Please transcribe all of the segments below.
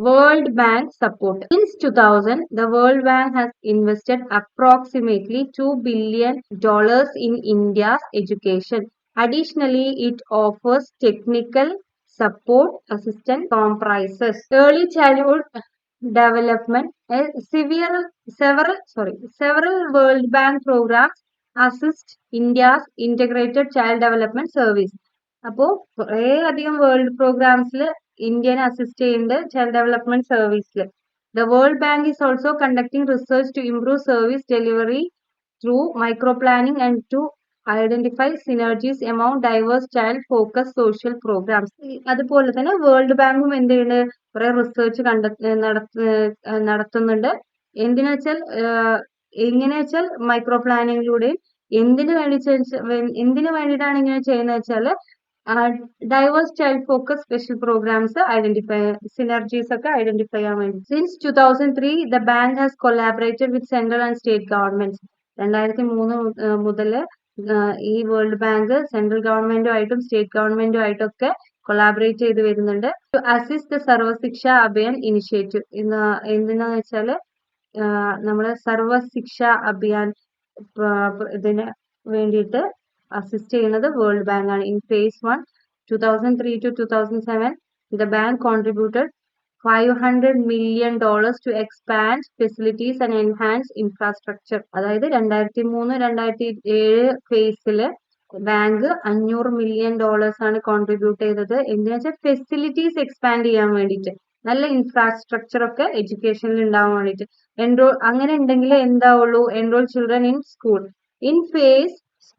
World Bank support. Since 2000, the World Bank has invested approximately $2 billion in India's education. Additionally, it offers technical support assistance comprises early childhood development. Several World Bank programs assist India's integrated child development service. അപ്പോൾ കുറേ അധികം world പ്രോഗ്രാംസിൽ ഇന്ത്യനെ assist ചെയ്യുന്നുണ്ട് child development സർവീസിൽ. The World Bank is also conducting research to improve service delivery through micro-planning and to identify synergies among diverse child-focused social programs. അതുപോലെ തന്നെ world ബാങ്കും എന്ത് ചെയ്യുന്നുണ്ട്, കുറെ റിസർച്ച് നടത്തുന്നുണ്ട്. എന്തിനാ വെച്ചാൽ എങ്ങനെയാ വെച്ചാൽ മൈക്രോ പ്ലാനിങ്ങിലൂടെയും എന്തിനു വേണ്ടിയിട്ടാണ് ഇങ്ങനെ ചെയ്യുന്നത് വെച്ചാൽ diverse child focused special programs identify synergies ഒക്കെ ഐഡന്റിഫൈ ചെയ്യാൻ വേണ്ടി. Since 2003, the bank has collaborated with central and state governments. 2003 മുതൽ ഈ വേൾഡ് ബാങ്ക് സെൻട്രൽ ഗവൺമെന്റുമായിട്ടും സ്റ്റേറ്റ് ഗവൺമെന്റുമായിട്ടൊക്കെ കൊളാബറേറ്റ് ചെയ്ത് വരുന്നുണ്ട്. To assist the Sarva Shiksha Abhiyan initiative. എന്തിനാന്ന് വെച്ചാൽ നമ്മുടെ സർവശിക്ഷ അഭിയാൻ ഇതിന് വേണ്ടിയിട്ട് അസിസ്റ്റ് ചെയ്യുന്നത് വേൾഡ് ബാങ്ക് ആണ്. In phase 1 2003 to 2007 the bank contributed $500 million to expand facilities and enhance infrastructure. അതായത് 2003-2007 ഫേസിൽ ബാങ്ക് $500 million ആണ് കോൺട്രിബ്യൂട്ട് ചെയ്തത്. എന്തിനാ വെച്ചാൽ ഫെസിലിറ്റീസ് എക്സ്പാൻഡ് ചെയ്യാൻ വേണ്ടിയിട്ട്, നല്ല ഇൻഫ്രാസ്ട്രക്ചർ ഒക്കെ എഡ്യൂക്കേഷനിൽ ഉണ്ടാവാൻ വേണ്ടിയിട്ട്. അങ്ങനെ ഉണ്ടെങ്കിൽ എന്താവുള്ളൂ, enrol children in school. In phase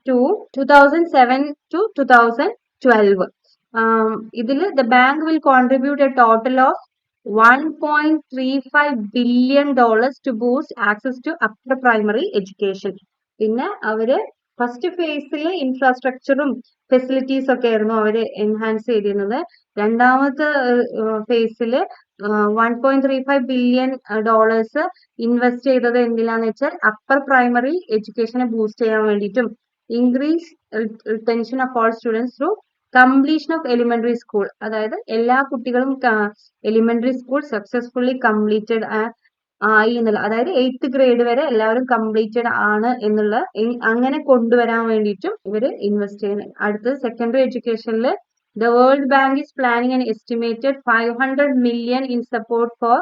2 2007 to 2012 ഇതിൽ the bank will contribute a total of $1.35 billion to boost access to upper primary education. പിന്നെ അവര് ഫസ്റ്റ് ഫേസിൽ ഇൻഫ്രാസ്ട്രക്ചറും ഫെസിലിറ്റീസ് ഒക്കെ ആയിരുന്നു അവര് എൻഹാൻസ് ചെയ്തിരുന്നത്. രണ്ടാമത്തെ ഫേസിൽ $1.35 billion ഇൻവെസ്റ്റ് ചെയ്തത് എന്തിനാന്ന് വെച്ചാൽ അപ്പർ പ്രൈമറി എഡ്യൂക്കേഷനെ ബൂസ്റ്റ് ചെയ്യാൻ വേണ്ടിയിട്ടും increase retention of all students through completion of elementary school. അതായത് എല്ലാ കുട്ടികളും എലിമെന്ററി സ്കൂൾ സക്സസ്ഫുള്ളി കംപ്ലീറ്റഡ് ആയി എന്നുള്ള, അതായത് 8th ഗ്രേഡ് വരെ എല്ലാവരും കംപ്ലീറ്റഡ് ആണ് എന്നുള്ള അങ്ങനെ കൊണ്ടുവരാൻ വേണ്ടിയിട്ടും ഇവര് ഇൻവെസ്റ്റ് ചെയ്യുന്നത്. അടുത്തത് secondary എഡ്യൂക്കേഷനിൽ The World Bank is planning an estimated $500 million in support for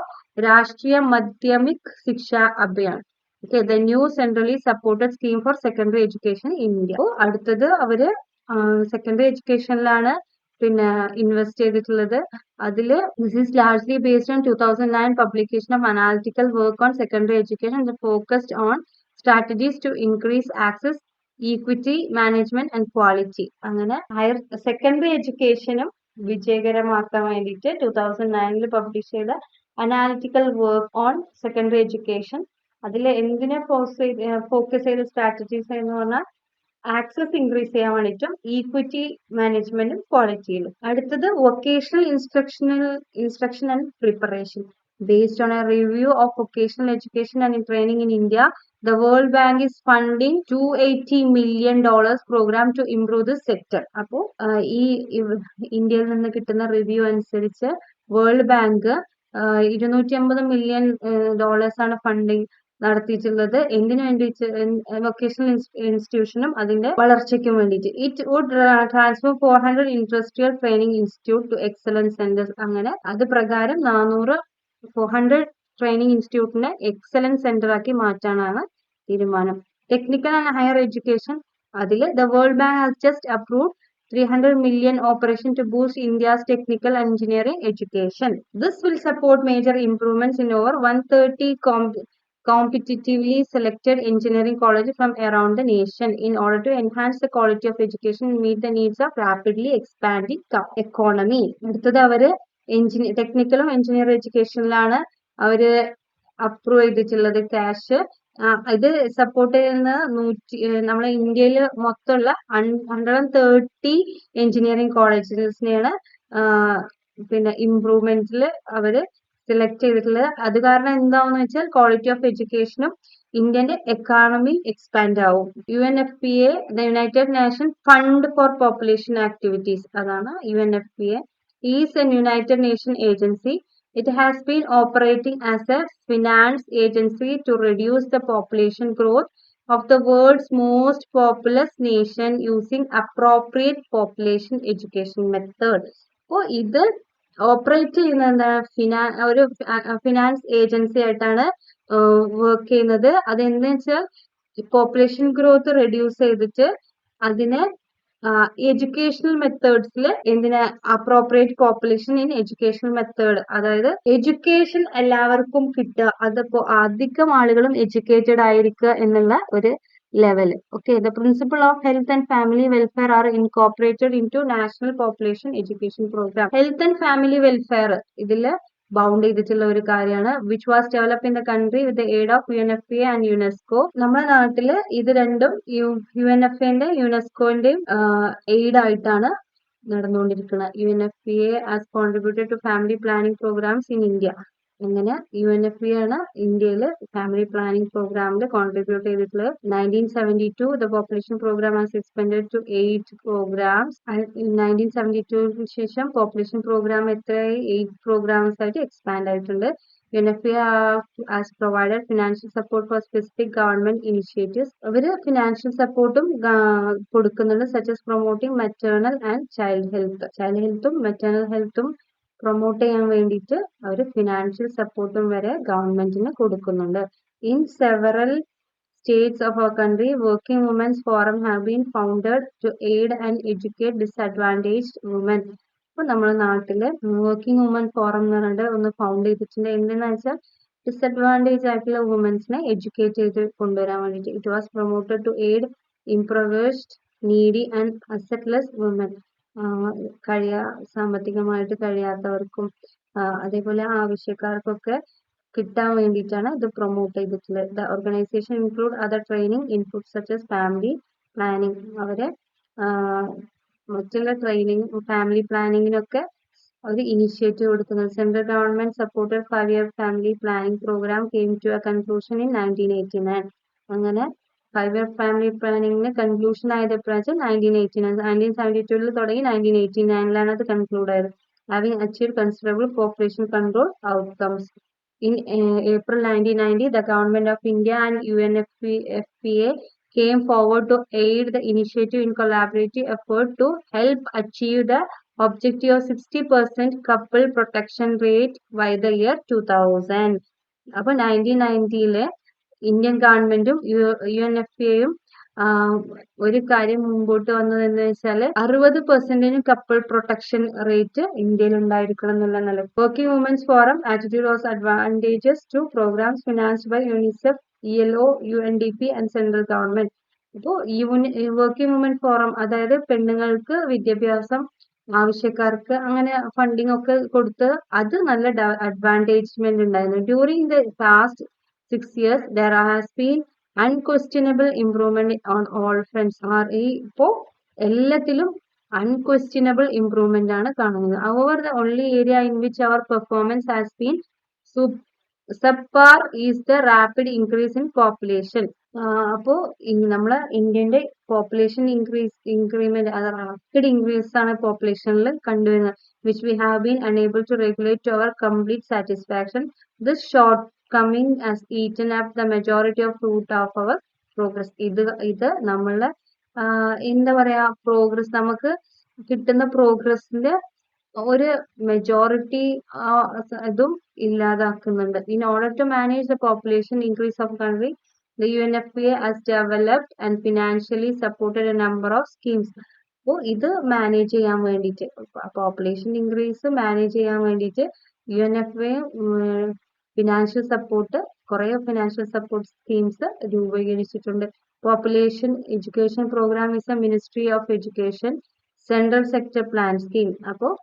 Rashtriya Madhyamik Shiksha Abhiyan. Okay, the new centrally supported scheme for secondary education in India. അടുത്തത് അവര് സെക്കൻഡറി എഡ്യൂക്കേഷനിലാണ് പിന്നെ ഇൻവെസ്റ്റ് ചെയ്തിട്ടുള്ളത്. അതിൽ this is largely based on 2009 publication of analytical work on secondary education that focused on strategies to increase access, equity, management and quality. അങ്ങനെ higher secondary എഡ്യൂക്കേഷനും വിജയകരമാക്കാൻ വേണ്ടിയിട്ട് 2009 publish ചെയ്ത analytical work on secondary education, അതിൽ എന്തിനെ focus ചെയ്ത strategies എന്ന് പറഞ്ഞാൽ access increase ചെയ്യാൻ വേണ്ടിയിട്ടും ഈക്വിറ്റി മാനേജ്മെന്റും ക്വാളിറ്റിയിലും. അടുത്തത് vocational instruction and preparation. Based on a review of vocational education and training in India, the World Bank is funding $280 million program to improve this sector. അപ്പോൾ ഈ ഇന്ത്യയിൽ നിന്ന് കിട്ടുന്ന റിവ്യൂ അനുസരിച്ച് വേൾഡ് ബാങ്ക് $250 million ആണ് funding നടത്തിയിട്ടുള്ളത്. എന്തിനു വേണ്ടിയിട്ട്? വൊക്കേഷണൽ ഇൻസ്റ്റിറ്റ്യൂഷനും അതിന്റെ വളർച്ചയ്ക്കും വേണ്ടിയിട്ട്. It would transform 400 industrial training institute to excellence centres. അങ്ങനെ അത് പ്രകാരം 400 ട്രെയിനിങ് ഇൻസ്റ്റിറ്റ്യൂട്ടിനെ എക്സലൻസ് സെന്റർ ആക്കി മാറ്റാനാണ് തീരുമാനം. ടെക്നിക്കൽ ആൻഡ് ഹയർ എഡ്യൂക്കേഷൻ, അതിൽ the World Bank has just approved $300 million operation to boost India's technical and engineering education. This will support major improvements in over 130 competitively selected engineering colleges from around the nation in order to enhance the quality of education and meet the needs of rapidly expanding economy. അടുത്തത് അവര് ടെക്നിക്കലും engineer എഡ്യൂക്കേഷനിലാണ് അവര് approve ചെയ്തിട്ടുള്ളത് cash. ഇത് support ചെയ്യുന്ന നമ്മളെ ഇന്ത്യയിൽ മൊത്തമുള്ള 130 engineering കോളേജസിനെയാണ് പിന്നെ ഇംപ്രൂവ്മെന്റിൽ അവര് സെലക്ട് ചെയ്തിട്ടുള്ളത്. അത് കാരണം എന്താണെന്ന് വെച്ചാൽ ക്വാളിറ്റി ഓഫ് എഡ്യൂക്കേഷനും ഇന്ത്യന്റെ എക്കോണമി എക്സ്പാൻഡ് ആവും. UNFPA, the United Nations Fund for Population Activities, അതാണ് UNFPA, is an United Nations agency It has been operating as a finance agency to reduce the population growth of the world's most populous nation using appropriate population education method. അപ്പോൾ ഇത് operate ചെയ്യുന്ന എന്താണ് ഒരു finance agency ആയിട്ടാണ് work ചെയ്യുന്നത്. അതെന്താ വെച്ചാൽ population growth reduce ചെയ്തിട്ട് അതിനെ എഡ്യൂക്കേഷണൽ മെത്തേഡ്സിൽ എന്തിനാ appropriate population in educational method, അതായത് എഡ്യൂക്കേഷൻ എല്ലാവർക്കും കിട്ടുക, അതിപ്പോ അധികം ആളുകളും എഡ്യൂക്കേറ്റഡ് ആയിരിക്കുക എന്നുള്ള ഒരു level. Okay, the principle of health and family welfare are incorporated into national population education programme. Health and family welfare ഇതില് ബൗണ്ട് ചെയ്തിട്ടുള്ള ഒരു കാര്യമാണ്. Which was develop in the country with the aid of UNFPA and UNESCO. നമ്മുടെ നാട്ടില് ഇത് രണ്ടും UNFPAന്റെ യുനെസ്കോന്റെയും aid ആയിട്ടാണ് നടന്നുകൊണ്ടിരിക്കുന്നത്. UNFPA has contributed to family planning programmes in India. അങ്ങനെ UNFPA ആണ് ഇന്ത്യയിൽ ഫാമിലി പ്ലാനിംഗ് പ്രോഗ്രാമിൽ കോൺട്രിബ്യൂട്ട് ചെയ്തിട്ടുള്ളത്. 1972 the population program has expanded to 8 programs. 1972 ശേഷം പോപ്പുലേഷൻ പ്രോഗ്രാം എത്രയായി 8 പ്രോഗ്രാംസ് ആയിട്ട് എക്സ്പാൻഡ് ആയിട്ടുണ്ട്. UNFPA has provided financial support for specific government initiatives. അവര് ഫിനാൻഷ്യൽ സപ്പോർട്ടും കൊടുക്കുന്നുണ്ട്, such as promoting maternal and child health. Child ഹെൽത്തും മെറ്റേണൽ ഹെൽത്തും പ്രൊമോട്ട് ചെയ്യാൻ വേണ്ടിയിട്ട് അവർ ഫിനാൻഷ്യൽ സപ്പോർട്ടും വരെ ഗവൺമെന്റിന് കൊടുക്കുന്നുണ്ട്. In several states of our country, working women's forum have been founded to aid and educate disadvantaged women. അപ്പോൾ നമ്മുടെ നാട്ടില് വർക്കിംഗ് വുമൻ ഫോറം എന്ന് പറഞ്ഞിട്ട് ഒന്ന് ഫൗണ്ട് ചെയ്തിട്ടുണ്ട്. എന്തെന്ന് വെച്ചാൽ ഡിസഡ്വാൻറ്റേജ് ആയിട്ടുള്ള വുമൻസിനെ എഡ്യൂക്കേറ്റ് ചെയ്ത് കൊണ്ടുവരാൻ വേണ്ടിയിട്ട്. It was promoted to aid impoverished needy and assetless woman. സാമ്പത്തികമായിട്ട് കഴിയാത്തവർക്കും അതേപോലെ ആവശ്യക്കാർക്കൊക്കെ കിട്ടാൻ വേണ്ടിയിട്ടാണ് ഇത് പ്രൊമോട്ട് ചെയ്തിട്ടുള്ളത്. The organisation include other training input such as family planning. അവരെ മറ്റുള്ള ട്രെയിനിങ് ഫാമിലി പ്ലാനിങ്ങിനൊക്കെ അവർ ഇനിഷ്യേറ്റീവ് കൊടുക്കുന്നത്. Central government supported 5-year family planning program came to a conclusion in 1989. അങ്ങനെ 5-year ഫാമിലി പ്ലാനിങ്ങിന് കൺക്ലൂഷൻ ആയത് എപ്പോഴാണെന്ന് 1989. 1972 തുടങ്ങി 1989 അത് കൺക്ലൂഡ് ആയത്. Having achieved considerable population control outcomes. In April 1990, the Government of India and UNFPA came forward to aid the initiative in collaborative effort to help achieve the objective of 60% couple protection rate by the year 2000. അപ്പോൾ 1990 Indian ഗവൺമെന്റും UNFPAയും ഒരു കാര്യം മുമ്പോട്ട് വന്നതെന്ന് വെച്ചാൽ 60% couple protection rate ഇന്ത്യയിൽ ഉണ്ടായിരിക്കണം എന്നുള്ള നില. Working women's forum attitude was advantages to programmes financed by UNICEF, ELO, UNDP and central government. അപ്പോൾ വർക്കിംഗ് വുമൻ ഫോറം അതായത് പെണ്ണുങ്ങൾക്ക് വിദ്യാഭ്യാസം, ആവശ്യക്കാർക്ക് അങ്ങനെ ഫണ്ടിങ് ഒക്കെ കൊടുത്ത് അത് നല്ല അഡ്വാൻറ്റേജ്മെന്റ് ഉണ്ടായിരുന്നു. During the past 6 years there has been unquestionable improvement on all fronts. ഇപ്പോൾ എല്ലാത്തിലും unquestionable improvement ആണ് കാണുന്നത്. However, the only area in which our performance has been subpar is the rapid increase in population. അപ്പോൾ നമ്മളെ ഇന്ത്യന്റെ population increment rapid increase ആണ് പോപ്പുലേഷനിൽ കണ്ടുവരുന്നത്. which we have been unable to regulate to our complete satisfaction. This shortcoming has eaten up the majority of fruit of our progress. ഇത് നമ്മളെ എന്താ പറയാ progress, നമുക്ക് കിട്ടുന്ന പ്രോഗ്രസിന്റെ ഒരു മെജോറിറ്റി ഇതും ഇല്ലാതാക്കുന്നുണ്ട്. In order to manage the population increase of country, the UNFPA has developed and financially supported a number of schemes. അപ്പോൾ ഇത് മാനേജ് ചെയ്യാൻ വേണ്ടിയിട്ട്, പോപ്പുലേഷൻ ഇൻക്രീസ് മാനേജ് ചെയ്യാൻ വേണ്ടിയിട്ട് UNFPA ഫിനാൻഷ്യൽ സപ്പോർട്ട്, കുറേ ഫിനാൻഷ്യൽ സപ്പോർട്ട് സ്കീംസ് രൂപീകരിച്ചിട്ടുണ്ട്. Population education programme is a ministry of education central sector plan scheme. അപ്പോൾ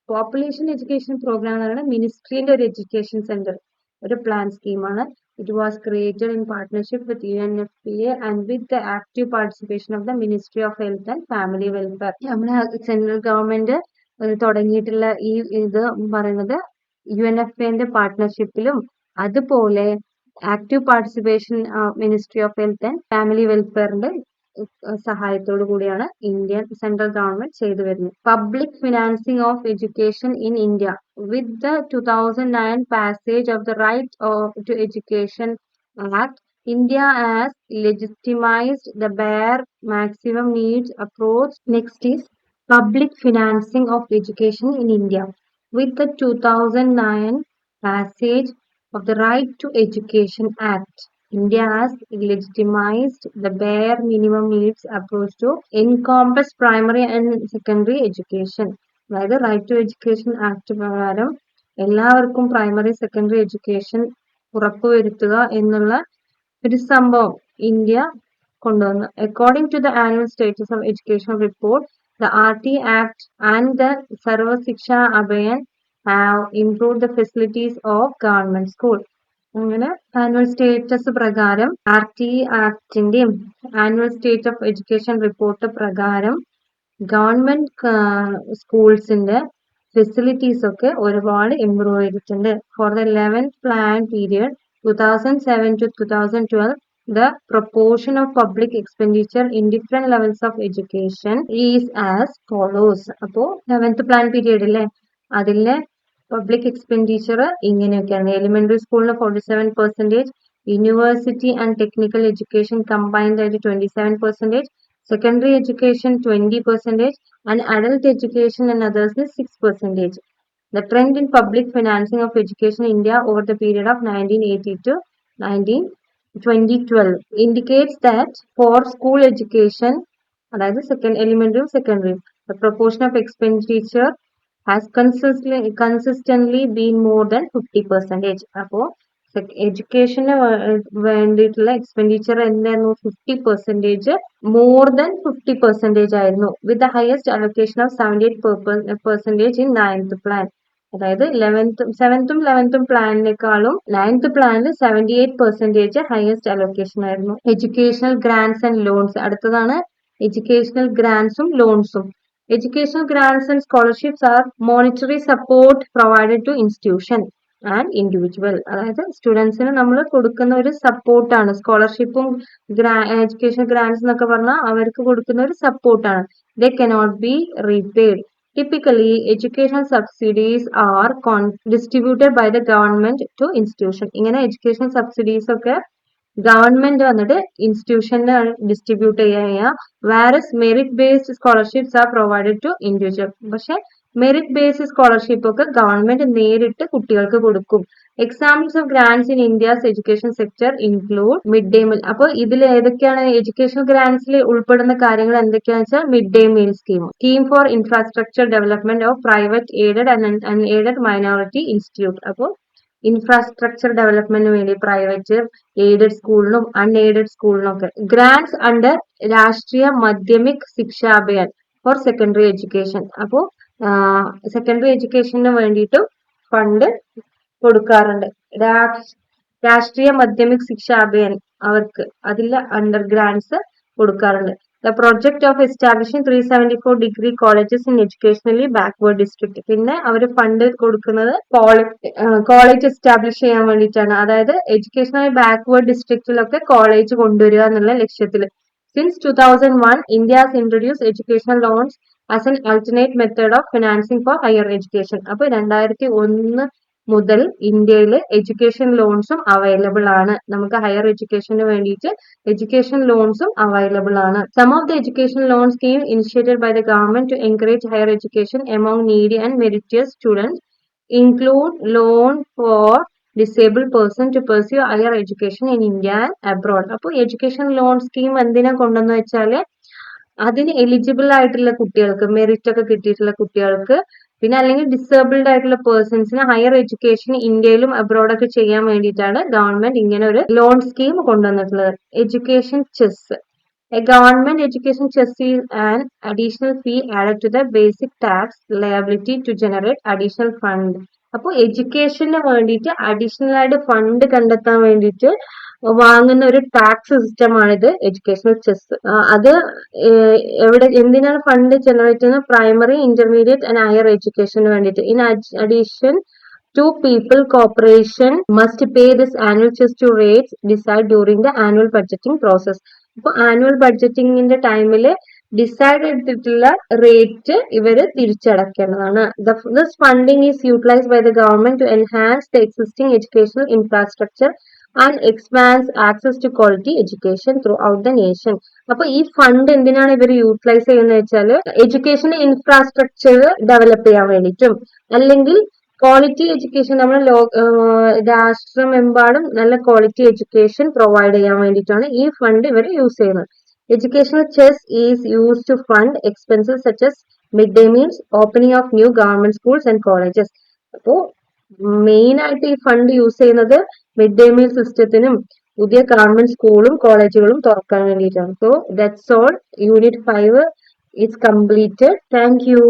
population education programme എന്ന് പറയുന്നത് മിനിസ്ട്രീന്റെ ഒരു എഡ്യൂക്കേഷൻ സെന്റർ ഒരു പ്ലാൻ സ്കീമാണ്. It was created in partnership with UNFPA and with the active participation of the Ministry of Health and Family Welfare. നമ്മുടെ central government തുടങ്ങിയിട്ടുള്ള ഈ ഇത് പറയുന്നത് UNFPAന്റെ പാർട്ട്ണർഷിപ്പിലും അതുപോലെ active participation ministry of health and family വെൽഫെയറിന്റെ സഹായത്തോടു കൂടിയാണ് ഇന്ത്യൻ സെൻട്രൽ ഗവൺമെന്റ് ചെയ്തു വരുന്നത്. Public financing of education in India. With the 2009 passage of the Right to Education Act, India has legitimized the bare maximum needs approach. Next is public financing of education in India. With the 2009 passage of the Right to Education Act, India has legitimized the bare minimum needs approach to encompass primary and secondary education. അതായത് right to education act പ്രകാരം എല്ലാവർക്കും primary secondary education ഉറപ്പുവരുത്തുക എന്നുള്ള ഒരു സംഭവം India കൊണ്ടുവന്നു. According to the annual status of education report, the RT Act and the Sarva Shiksha Abhiyan have improved the facilities of government school. അങ്ങനെ annual status പ്രകാരം RT ആക്ടിന്റെയും annual state of education report പ്രകാരം government സ്കൂൾസിന്റെ facilities ഒക്കെ ഒരുപാട് improve ചെയ്തിട്ടുണ്ട്. For the 11th plan period 2007 to 2012, the proportion of public expenditure in different levels of education is as follows. അപ്പോൾ 11th plan period അല്ലേ, അതിലെ public expenditure ഇങ്ങനെയൊക്കെയാണ്. Elementary സ്കൂളിന് 47%, university and technical education combined ആയിട്ട് 27%, secondary education 20%, and adult education and others is 6%. The trend in public financing of education in India over the period of 1980 to 2012 indicates that for school education, that is elementary secondary, the proportion of expenditure has consistently been more than 50%. അപ്പോൾ എഡ്യൂക്കേഷന് വേണ്ടിയിട്ടുള്ള expenditure എന്തായിരുന്നു? 50%, more than 50% ആയിരുന്നു. With the highest allocation of 78% in 9th plan. അതായത് 7th 11th പ്ലാനിനേക്കാളും 9th പ്ലാനിൽ 78% highest allocation ആയിരുന്നു. Educational grants and loans. അടുത്തതാണ് educational ഗ്രാന്റ്സും ലോൺസും. Educational grants and scholarships are monetary support provided to institution and individual. അതായത് സ്റ്റുഡൻസിന് നമ്മൾ കൊടുക്കുന്ന ഒരു സപ്പോർട്ടാണ്. സ്കോളർഷിപ്പും എഡ്യൂക്കേഷൻ ഗ്രാന്റ്സ് എന്നൊക്കെ പറഞ്ഞാൽ അവർക്ക് കൊടുക്കുന്ന ഒരു സപ്പോർട്ടാണ്. They cannot be repaid. Typically, educational subsidies are distributed by the government to institution. ഇങ്ങനെ എഡ്യൂക്കേഷൻ സബ്സിഡീസ് ഒക്കെ ഗവൺമെന്റ് വന്നിട്ട് ഇൻസ്റ്റിറ്റ്യൂഷന് ഡിസ്ട്രിബ്യൂട്ട് ചെയ്യുക. Whereas merit based scholarships are provided to individual. പക്ഷെ മെറിറ്റ് ബേസ്ഡ് സ്കോളർഷിപ്പ് ഒക്കെ ഗവൺമെന്റ് നേരിട്ട് കുട്ടികൾക്ക് കൊടുക്കും. Examples of grants in India's education sector include mid day meal. അപ്പോൾ ഇതിൽ ഏതൊക്കെയാണ് എഡ്യൂക്കേഷൻ ഗ്രാന്റ്സിൽ ഉൾപ്പെടുന്ന കാര്യങ്ങൾ എന്തൊക്കെയാണെന്ന് വെച്ചാൽ mid day meal scheme for infrastructure development of private aided and unaided minority institute. അപ്പോൾ ഇൻഫ്രാസ്ട്രക്ചർ ഡെവലപ്മെന്റിന് വേണ്ടി പ്രൈവറ്റ് എയ്ഡഡ് സ്കൂളിനും അൺഎയ്ഡഡ് സ്കൂളിനും ഒക്കെ. ഗ്രാന്റ്സ് അണ്ടർ രാഷ്ട്രീയ മാധ്യമിക് ശിക്ഷാ അഭിയാൻ ഫോർ സെക്കൻഡറി എഡ്യൂക്കേഷൻ. അപ്പോൾ സെക്കൻഡറി എഡ്യൂക്കേഷന് വേണ്ടിയിട്ട് ഫണ്ട് കൊടുക്കാറുണ്ട്. രാഷ്ട്രീയ മാധ്യമിക് ശിക്ഷാ അഭിയാൻ അവർക്ക് അതിൽ അണ്ടർ ഗ്രാന്റ്സ് കൊടുക്കാറുണ്ട്. The project of establishing 374 degree colleges in educationally backward district. പിന്നെ അവർ ഫണ്ട് കൊടുക്കുന്നത് കോളേജ് എസ്റ്റാബ്ലിഷ് ചെയ്യാൻ വേണ്ടിയിട്ടാണ്. അതായത് എഡ്യൂക്കേഷണലി ബാക്ക്വേർഡ് ഡിസ്ട്രിക്റ്റിലൊക്കെ കോളേജ് കൊണ്ടുവരിക എന്നുള്ള ലക്ഷ്യത്തിൽ. Since 2001, India has introduced educational loans as an alternate method of financing for higher education. അപ്പോൾ 2001 മുതൽ ഇന്ത്യയിൽ എഡ്യൂക്കേഷൻ ലോൺസും അവൈലബിൾ ആണ്. നമുക്ക് ഹയർ എഡ്യൂക്കേഷന് വേണ്ടിയിട്ട് എഡ്യൂക്കേഷൻ ലോൺസും അവൈലബിൾ ആണ്. Some of the education loan scheme initiated by the government to encourage higher education among needy and meritorious students include loan for disabled person to pursue higher education in India and abroad. അപ്പോൾ education loan scheme എന്തിനാ കൊണ്ടെന്ന് വെച്ചാല് അതിന് eligible ആയിട്ടുള്ള കുട്ടികൾക്ക്, merit ഒക്കെ കിട്ടിയിട്ടുള്ള കുട്ടികൾക്ക്, പിന്നെ അല്ലെങ്കിൽ ഡിസേബിൾഡ് ആയിട്ടുള്ള പേഴ്സൺസിന് ഹയർ എഡ്യൂക്കേഷൻ ഇന്ത്യയിലും അബ്രോഡൊക്കെ ചെയ്യാൻ വേണ്ടിയിട്ടാണ് ഗവൺമെന്റ് ഇങ്ങനെ ഒരു ലോൺ സ്കീം കൊണ്ടുവന്നിട്ടുള്ളത്. Education chess. A government education cess is an additional fee added to the basic tax liability to generate additional fund. അപ്പോൾ എഡ്യൂക്കേഷന് വേണ്ടിയിട്ട് അഡീഷണൽ ആയിട്ട് ഫണ്ട് കണ്ടെത്താൻ വേണ്ടിയിട്ട് വാങ്ങുന്ന ഒരു ടാക്സ് സിസ്റ്റമാണിത് എഡ്യൂക്കേഷണൽ ചെസ്. അത് എന്തിനാണ് ഫണ്ട് ജനറേറ്റ് ചെയ്യുന്നത്? പ്രൈമറി, ഇന്റർമീഡിയറ്റ് ആൻഡ് ഹയർ എഡ്യൂക്കേഷന് വേണ്ടിയിട്ട്. In addition to people, corporation must pay this annual chess to rates decide during the annual budgeting process. അപ്പൊ ആനുവൽ ബഡ്ജറ്റിംഗിന്റെ ടൈമിൽ ഡിസൈഡ് ചെയ്തിട്ടുള്ള റേറ്റ് ഇവര് തിരിച്ചടക്കേണ്ടതാണ്. This funding is utilised by the government to enhance the existing educational infrastructure and expands access to quality education throughout the nation. അപ്പൊ ഈ fund എന്തിനാണ് ഇവർ യൂട്ടിലൈസ് ചെയ്യുന്നത് വെച്ചാൽ എഡ്യൂക്കേഷൻ ഇൻഫ്രാസ്ട്രക്ചർ ഡെവലപ്പ് ചെയ്യാൻ വേണ്ടിയിട്ടും അല്ലെങ്കിൽ ക്വാളിറ്റി എഡ്യൂക്കേഷൻ നമ്മൾ രാഷ്ട്രമെമ്പാടും നല്ല ക്വാളിറ്റി എഡ്യൂക്കേഷൻ പ്രൊവൈഡ് ചെയ്യാൻ വേണ്ടിയിട്ടാണ് ഈ ഫണ്ട് ഇവർ യൂസ് ചെയ്യുന്നത്. Educational cess is use to fund expenses such as mid day meals, opening of new government schools and colleges. അപ്പോൾ മെയിൻ ആയിട്ട് ഈ ഫണ്ട് യൂസ് ചെയ്യുന്നത് മിഡ് ഡേ മീൽ സിസ്റ്റത്തിനും പുതിയ ഗവൺമെന്റ് സ്കൂളും കോളേജുകളും തുറക്കാൻ വേണ്ടിയിട്ടാണ്. So that's all. Unit 5 is completed. Thank you.